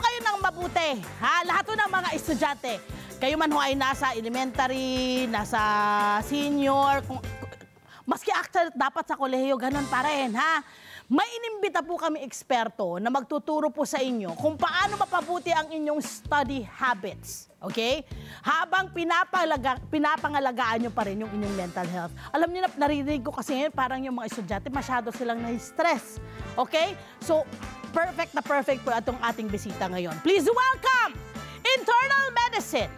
kayo ng mabuti, ha? Lahat ng mga estudyante. Kayo man ho ay nasa elementary, nasa senior, maski actually dapat sa kolehiyo, ganun pa rin, ha? May inimbita po kami eksperto na magtuturo po sa inyo kung paano mapabuti ang inyong study habits. Okay? Habang pinapangalagaan nyo pa rin yung inyong mental health. Alam niyo na, naririnig ko kasi ngayon, parang yung mga estudyante, masyado silang na-stress. Okay? So, perfect na perfect po itong ating bisita ngayon. Please welcome internal medicine,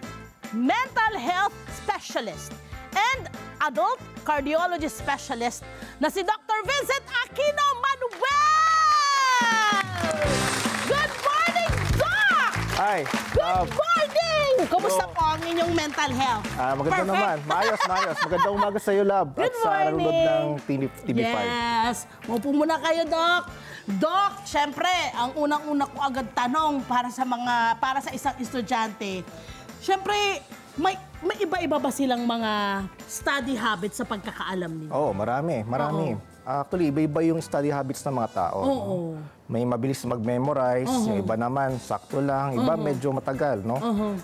mental health specialist, and adult cardiology specialist na si Dr. Vincent Aquino Manuel! Good morning, Doc! Hi! Good morning! Kumusta po ang inyong mental health? Maganda naman. Maayos. Magandang umaga sa iyo, Lab. Good at sa nanonood ng TV5. Yes! Maupo muna kayo, Doc. Doc, syempre, ang unang-una ko agad tanong para sa isang estudyante. Syempre, may iba-iba ba silang mga study habits sa pagkakaalam niyo? Oo, marami. Actually, iba-iba yung study habits ng mga tao. Oo. May mabilis mag-memorize, yung iba naman, sakto lang, iba medyo matagal, no?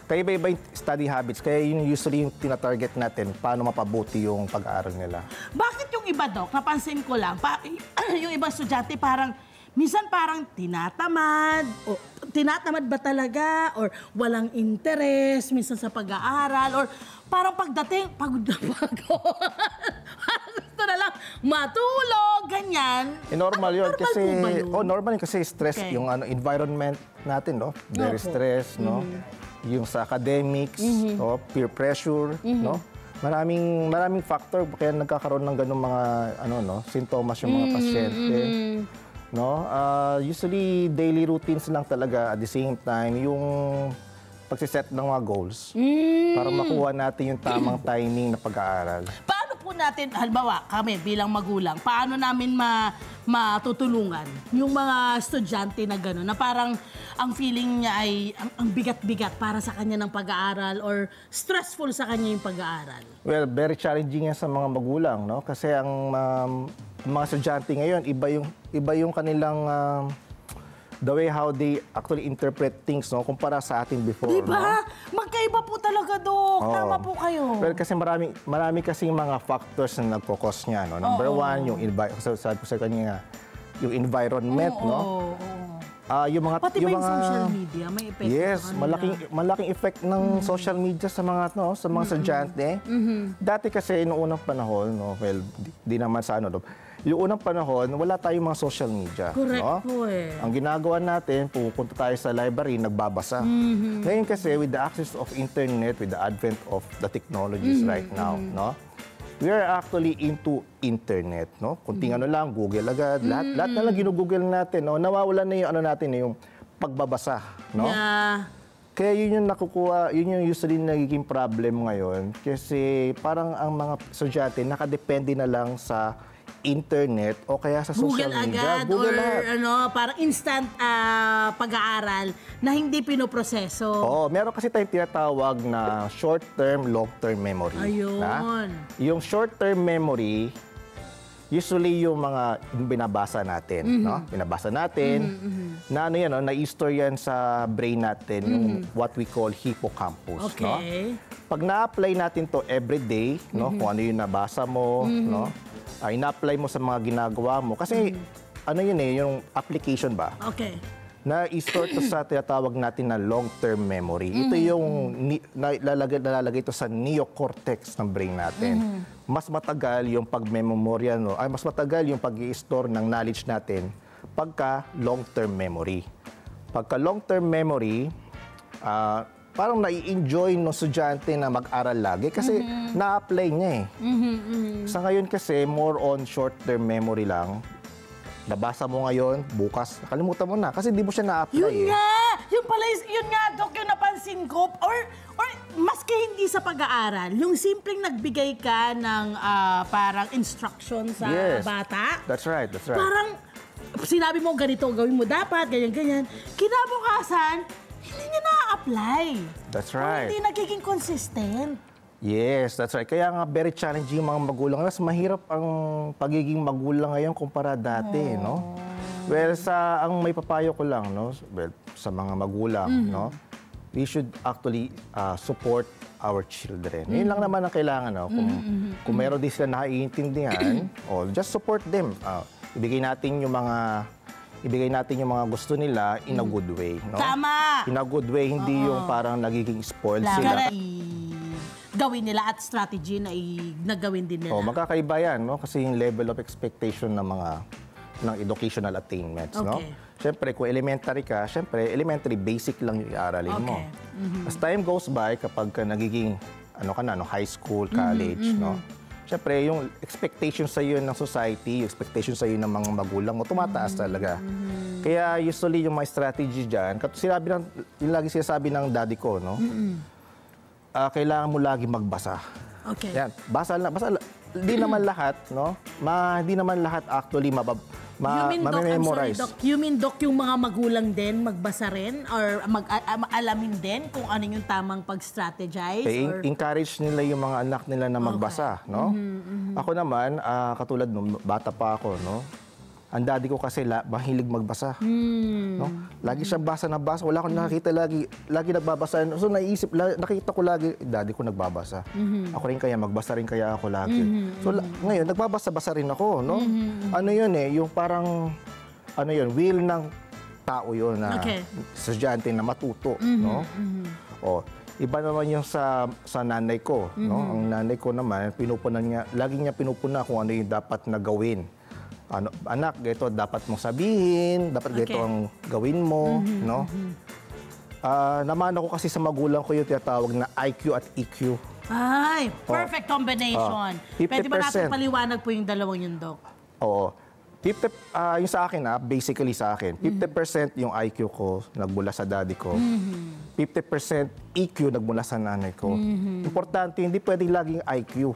Kaya iba-iba yung study habits, kaya yun usually yung tinatarget natin, paano mapabuti yung pag-aaral nila. Bakit yung iba, Doc? Napansin ko lang, yung ibang estudyante minsan parang tinatamad, o tinatamad ba talaga, or walang interest minsan sa pag-aaral, or parang pagdating, pagod na pagod. Gusto na lang matulog, ganyan. Normal yun Normal kasi, po ba yun? normal yun kasi stress, Okay. yung environment natin, no? Very stress, no? Yung sa academics, no? Peer pressure, no? Maraming factor kaya nagkakaroon ng ganung mga sintomas yung mga pasyente. No? Usually, daily routines lang talaga at the same time, yung pagsiset ng mga goals para makuha natin yung tamang timing na pag-aaral. Paano Po natin, halimbawa, kami bilang magulang, paano namin matutulungan yung mga estudyante na gano'n, na parang ang feeling niya ay ang bigat-bigat para sa kanya ng pag-aaral or stressful sa kanya yung pag-aaral? Well, very challenging yan sa mga magulang, no? Kasi ang mga estudyante ngayon, iba yung kanilang the way how they actually interpret things, no, kumpara sa atin before. Diba? No? Magkaiba po talaga, Dok. Tama po kayo. Well, kasi marami kasing mga factors na nagkakos niya, no. Number one, sabi ko sa kanya, yung environment, no. Yung mga Pati ba yung social media, may epekto? Yes, malaking effect ng social media sa mga estudyante. Dati kasi noong unang panahon, no, well, di naman sa yung unang panahon, wala tayong mga social media. Correct no? po eh. Ang ginagawa natin, pupunta tayo sa library, nagbabasa. Ngayon kasi, with the access of internet, with the advent of the technologies right now, no? We are actually into internet, no? Kunting lang, Google agad. Lahat na lang ginugoogle natin, no? Nawawala na yung yung pagbabasa, no? Yeah. Kaya yun yung nakukuha, yun yung usually nagiging problem ngayon. Kasi parang ang mga estudyante nakadepende na lang sa internet o kaya sa social media. Google agad, parang instant pag-aaral na hindi pinoproseso. Oo, meron kasi tayong tinatawag na short-term, long-term memory. Ayun. Yung short-term memory, usually yung mga binabasa natin, no? Binabasa natin, na na-store yan sa brain natin, yung what we call hippocampus, no? Pag na-apply natin to every day, no? Kung ano yung nabasa mo, no? Ina-apply mo sa mga ginagawa mo. Kasi, yung application ba? Okay. Na-store to sa tinatawag natin na long-term memory. Ito yung nalalagay ito sa neocortex ng brain natin. Mas matagal yung pag-memorya, no? Mas matagal yung pag-i-store ng knowledge natin pagka long-term memory. Pagka long-term memory, parang nai-enjoy ng estudyante na mag-aral lagi kasi na-apply niya eh. Sa ngayon kasi, more on short-term memory lang. Nabasa mo ngayon, bukas, nakalimutan mo na kasi di mo siya na-apply. Yun nga! Yun nga, Dok, yung napansin ko. Or maski hindi sa pag-aaral, yung simpleng nagbigay ka ng parang instruction sa bata. That's right. Parang sinabi mo ganito, gawin mo dapat, ganyan-ganyan. Kinabukasan, hindi niya na-apply. That's right. Hindi nagiging consistent. Yes, that's right. Kaya nga very challenging yung mga magulang. Mas mahirap ang pagiging magulang ngayon kumpara dati, no? Well, ang may papayo ko lang, no, well, sa mga magulang, no, we should actually support our children. Yun lang naman ang kailangan, no? Kung meron din sila naiintindihan, just support them. Ibigay natin yung mga gusto nila in a good way, no? Tama! In a good way, hindi yung parang nagiging spoiled sila. Gawin nila at strategy na nagawin din nila. Magkakaiba yan, no? Kasi yung level of expectation ng educational attainments, no? Siyempre, kung elementary ka, elementary basic lang yung iaralin mo. As time goes by, kapag ka nagiging high school, college, no? Siyempre, yung expectation sa iyo ng society, yung expectation sa iyo ng mga magulang mo, tumataas talaga. Kaya usually yung mga strategy dyan, yung lagi sinasabi ng daddy ko, no? Kailangan mo lagi magbasa. Okay. Yan, basa. Hindi naman lahat, no? Hindi naman lahat actually ma-memorize. You mean, Doc, yung mga magulang din magbasa rin or alamin din kung ano yung tamang pag-strategize? Encourage nila yung mga anak nila na magbasa, no? Ako naman, katulad nung bata pa ako, no? Ang daddy ko kasi mahilig magbasa. No? Lagi siya basa na basa. Wala akong nakakita lagi nagbabasa. So nakita ko lagi, daddy ko nagbabasa. Ako rin kaya, magbasa rin kaya ako lagi. So ngayon, nagbabasa-basa rin ako. No? Ano yun yung parang, will ng tao yun na estudyante na matuto. No? Iba naman yung sa nanay ko. No? Ang nanay ko naman, lagi niya pinupuna kung ano yung dapat na gawin. Anak, ganito dapat mong sabihin, dapat ganito ang gawin mo, no? Naman ako kasi sa magulang ko yung tinatawag na IQ at EQ. Ay, perfect combination. 50%. Pwede ba natin paliwanag po yung dalawang yun, Doc? Oo. Yung sa akin, basically sa akin, 50% yung IQ ko nagmula sa daddy ko. 50% EQ nagmula sa nanay ko. Importante, hindi pwedeng laging IQ.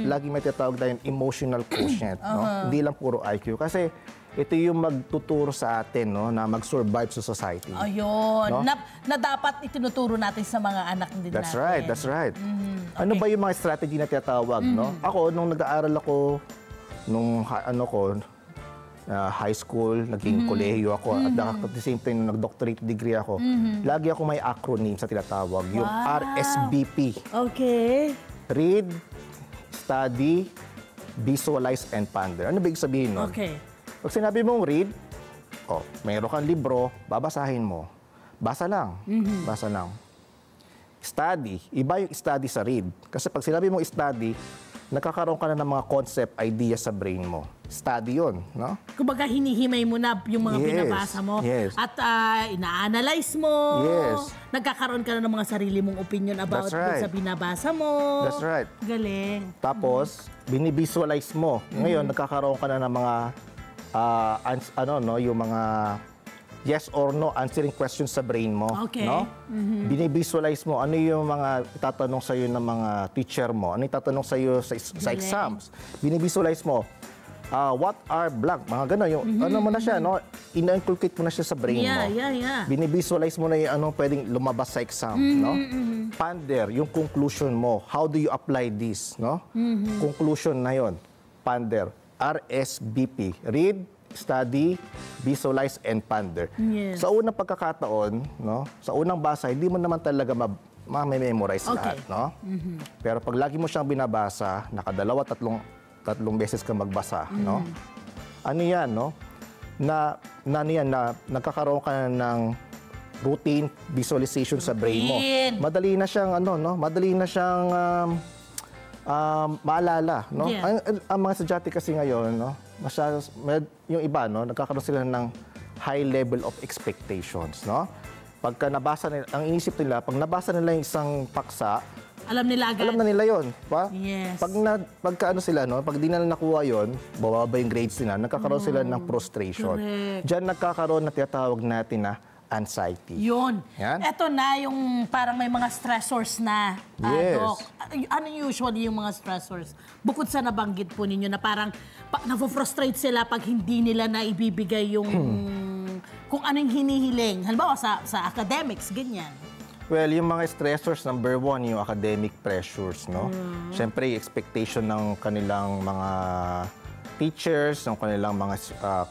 Lagi may tinatawag tayong emotional quotient. No? Hindi lang puro IQ. Kasi ito yung magtuturo sa atin, no, na mag-survive sa society. Ayun. No? Na dapat itinuturo natin sa mga anak din That's natin. That's right. Ano ba yung mga strategy na tinatawag, no? Ako, nung nag-aaral ako, nung high school, naging kolehiyo ako, at the same time, nag-doctorate degree ako. Lagi ako may acronym sa tinatawag, yung RSVP. Okay. Read, Study, Visualize, and Ponder. Ano ba ibig sabihin nun? Okay. Pag sinabi mong read, mayroon kang libro, babasahin mo. Basa lang. Basa lang. Study, iba yung study sa read. Kasi pag sinabi mong study, nagkakaroon ka na ng mga concept, ideas sa brain mo. Study yun, no? Kumbaga, hinihimay mo na yung mga binabasa mo. Yes. At ina-analyze mo. Yes. Nagkakaroon ka na ng mga sarili mong opinion about sa binabasa mo. That's right. Galing. Tapos, binivisualize mo. Ngayon, nagkakaroon ka na ng mga, yung mga yes or no answering questions sa brain mo. Okay. No? Binivisualize mo ano yung mga itatanong sa iyo ng mga teacher mo, ano itatanong sa iyo sa exams. Binivisualize mo. What are blank? Mga gano'n. Yung, ano mo na siya, no? Ina-inculcate mo na siya sa brain mo. Yeah. Binivisualize mo na yung ano pwedeng lumabas sa exam, no? Ponder, yung conclusion mo. How do you apply this, no? Conclusion na yon. Ponder. RSVP. Read, Study, Visualize, and Ponder. Yes. Sa unang pagkakataon, no? Sa unang basa, hindi mo naman talaga ma-memorize lahat, no? Pero pag lagi mo siyang binabasa, nakadalawa, tatlong beses ka magbasa, no? Ano yan, no? Na nagkakaroon ka na ng routine visualization sa brain mo. Madali na siyang maalala, no? Yeah. Ang mga estudyante kasi ngayon, no? Yung iba, no? Nagkakaroon sila ng high level of expectations, no? Pagka nabasa nila, ang inisip nila, pag nabasa nila yung isang paksa, alam nila agad. alam na nila yon, pa? Yes. Pagka ano sila, no? Pag di na nakuha yon, bababa yung grades nila, nagkakaroon sila ng frustration. Correct. Diyan nagkakaroon na tinatawag natin na anxiety. Yun. Yan. Ito na yung parang may mga stressors na, Yes. Doc. Ano usually yung mga stressors? Bukod sa nabanggit po ninyo na parang na-frustrate sila pag hindi nila naibibigay yung kung anong hinihiling. Halimbawa sa academics, ganyan. Well, yung mga stressors, number one, yung academic pressures, no? Siyempre, expectation ng kanilang mga teachers, ng kanilang mga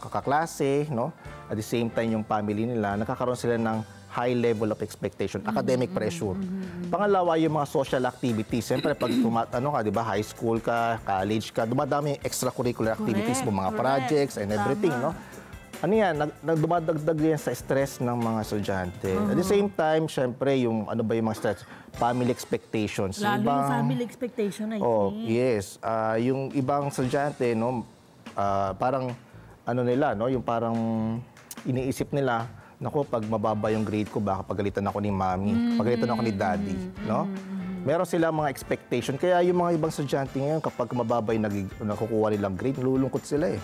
kakaklase, no? At the same time, yung family nila, nakakaroon sila ng high level of expectation, academic pressure. Pangalawa, yung mga social activities. Siyempre, pag di ba, high school ka, college ka, dumadami yung extracurricular activities mo, mga projects and everything, no? Ano yan, dumadagdag yan sa stress ng mga estudyante. At the same time, syempre, yung ano ba yung mga stress? Family expectations. Lalo yung family expectation, I think. Yes. Yung ibang estudyante, no, parang ano nila, no, yung parang iniisip nila, naku, pag mababa yung grade ko, baka pagalitan ako ni mami, pagalitan ako ni daddy, no? Meron silang mga expectation. Kaya yung mga ibang estudyante ngayon, kapag mababa yung nakukuha nilang grade, nalulungkot sila eh.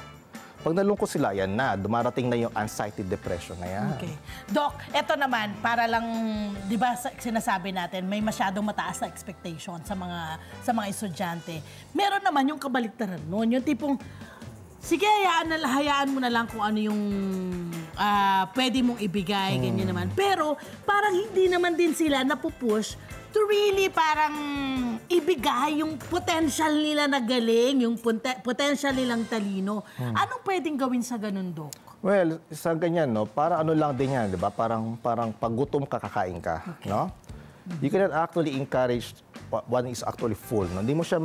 Pag nalungkot sila, yan na, dumarating na yung anxiety depression na yan. Okay. Doc, eto naman, para lang, di ba sinasabi natin, may masyadong mataas na expectation sa mga estudyante. Meron naman yung kabaliktaran noon, yung tipong, sige, hayaan mo na lang kung ano yung pwede mong ibigay, ganyan naman. Pero parang hindi naman din sila napupush to really parang ibigay yung potential nila na galing, yung potential nilang talino. Anong pwedeng gawin sa ganun, Doc? Well, sa ganyan, no, para ano lang din yan, di ba? Parang pag gutom ka, kakain ka, Okay. no? You cannot actually encourage one is actually full, no? Hindi mo siya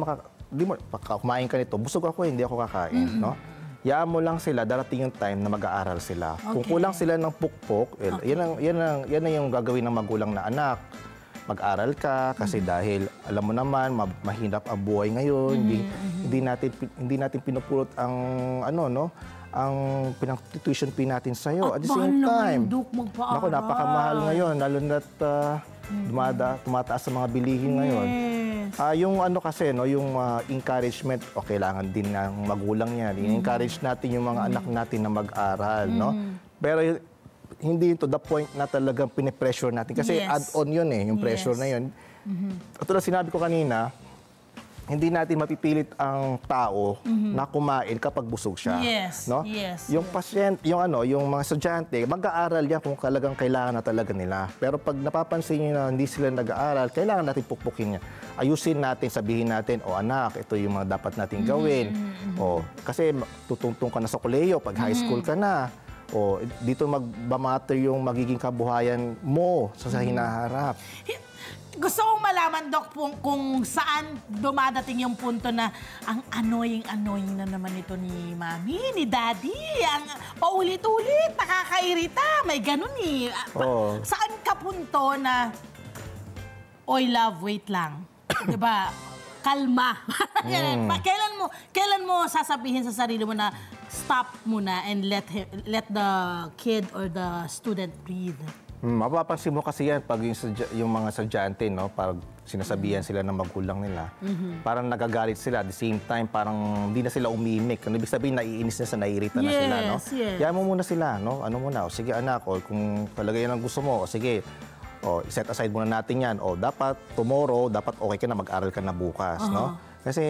kumain ka nito, busog ako, hindi ako kakain, no? Yaan mo lang sila, darating yung time na mag-aaral sila. Kung kulang sila ng pukpok, yan na yung gagawin ng magulang na anak. Mag-aral ka kasi dahil alam mo naman mahirap ang buhay ngayon, hindi natin pinupulot ang ang tuition fee natin sa iyo. At the same time, naku, napakamahal ngayon lalo na't tumataas sa mga bilihin ngayon. Yung ano kasi, no, yung encouragement, kailangan din ng magulang niya. I-encourage natin yung mga anak natin na mag-aral, no? Pero hindi to the point na talagang pinipressure natin. Kasi add-on yun yung pressure na yun. At tulad sinabi ko kanina, hindi natin mapipilit ang tao na kumain kapag busog siya. No? Yung patient, yung mga estudyante, mag-aaral yan kung talagang kailangan na talaga nila. Pero pag napapansin niyo na hindi sila nag-aaral, kailangan natin pukpukin niya. Ayusin natin, sabihin natin, anak, ito yung mga dapat natin gawin. Kasi tutungtong ka na sa kolehiyo, pag high school ka na. Dito matter yung magiging kabuhayan mo sa hinaharap. Gusto kong malaman, Doc, kung saan dumadating yung punto na ang annoying na naman ito ni Mami, ni Daddy. Ang paulit-ulit, nakakairita. May ganun eh. Saan ka punto na, oy love, wait lang. Diba? Kalma. Kailan mo sasabihin sa sarili mo na stop muna and let the kid or the student breathe? Mapapansin mo kasi yan pag yung mga estudyante, no, pag sinasabihan sila ng magulang nila, parang nagagalit sila. At the same time, parang hindi na sila umiimik. Ano ibig sabihin, naiinis na naiirita na sila, no? Kaya mo muna sila, no? Ano muna, sige anak, kung talaga yan ang gusto mo, sige, set aside muna natin yan. Dapat tomorrow, dapat okay ka na, mag-aral ka na bukas, no? Kasi,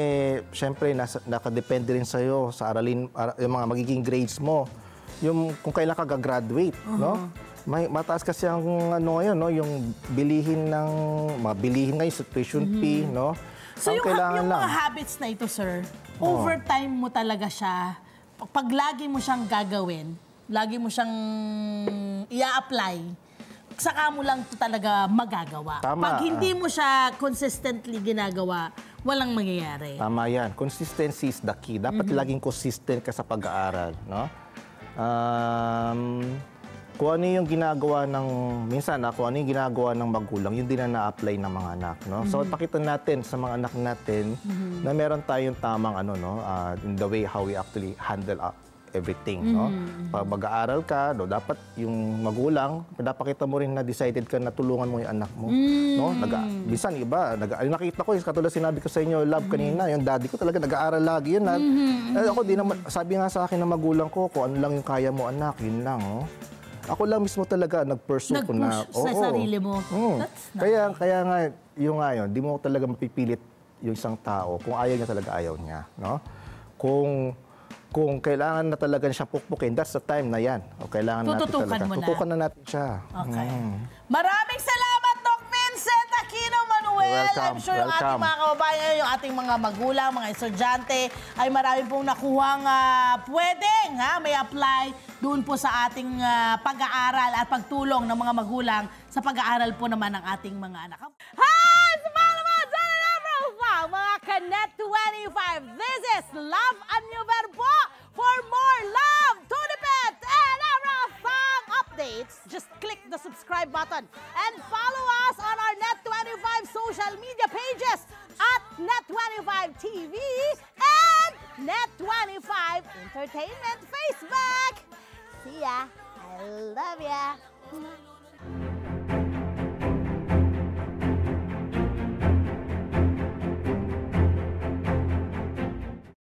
syempre, nakadepende rin sa'yo sa aralin, yung mga magiging grades mo. Yung kung kailan ka gagraduate, no? Mataas kasi ang ngayon, no, yung bilihin ngayon sa tuition fee, no? So yung mga habits na ito, sir, over time mo talaga siya, pag lagi mo siyang gagawin, lagi mo siyang i-apply, saka mo lang ito talaga magagawa. Pag hindi mo siya consistently ginagawa, walang mangyayari. Tama yan. Consistency is the key. Dapat laging consistent ka sa pag-aaral, no? Kung ano yung ginagawa kung ano yung ginagawa ng magulang, yun din na na-apply ng mga anak, no? So, pakita natin sa mga anak natin na meron tayong tamang in the way how we actually handle everything, no? Pag mag-aaral ka, dapat yung magulang, napakita mo rin na decided ka na tulungan mo yung anak mo, no? Bisan iba, nakita ko, katulad sinabi ko sa inyo, love kanina, yung daddy ko talaga nag-aaral lagi yun. Ako, di naman, sabi nga sa akin ng magulang ko, kung ano lang yung kaya mo, anak, yun lang, oh. Ako lang mismo talaga nag-pursue ko na. Nag-push sa sarili mo. That's nice. Kaya nga, yung ngayon, di mo talaga mapipilit yung isang tao kung ayaw niya talaga ayaw niya, no? Kung kailangan na talaga siyang pukpukin, that's the time na yan. Kailangan natin talaga. Tutukan na natin siya. Okay. Maraming salamat, Doc Vincent Aquino Manuel. Well, Welcome, I'm sure yung ating welcome. mga kababayan, yung ating mga magulang, mga estudyante, ay marami pong nakuhang pwedeng may apply doon po sa ating pag-aaral at pagtulong ng mga magulang sa pag-aaral po naman ng ating mga anak. Hi! Sumama naman sa Profile, mga Kanet 25. This is Love and New Verbo. For more love, Tunipet, and Arafang updates, just click the subscribe button and follow us on our Net25 social media pages at Net25 TV and Net25 Entertainment Facebook. See ya. I love ya.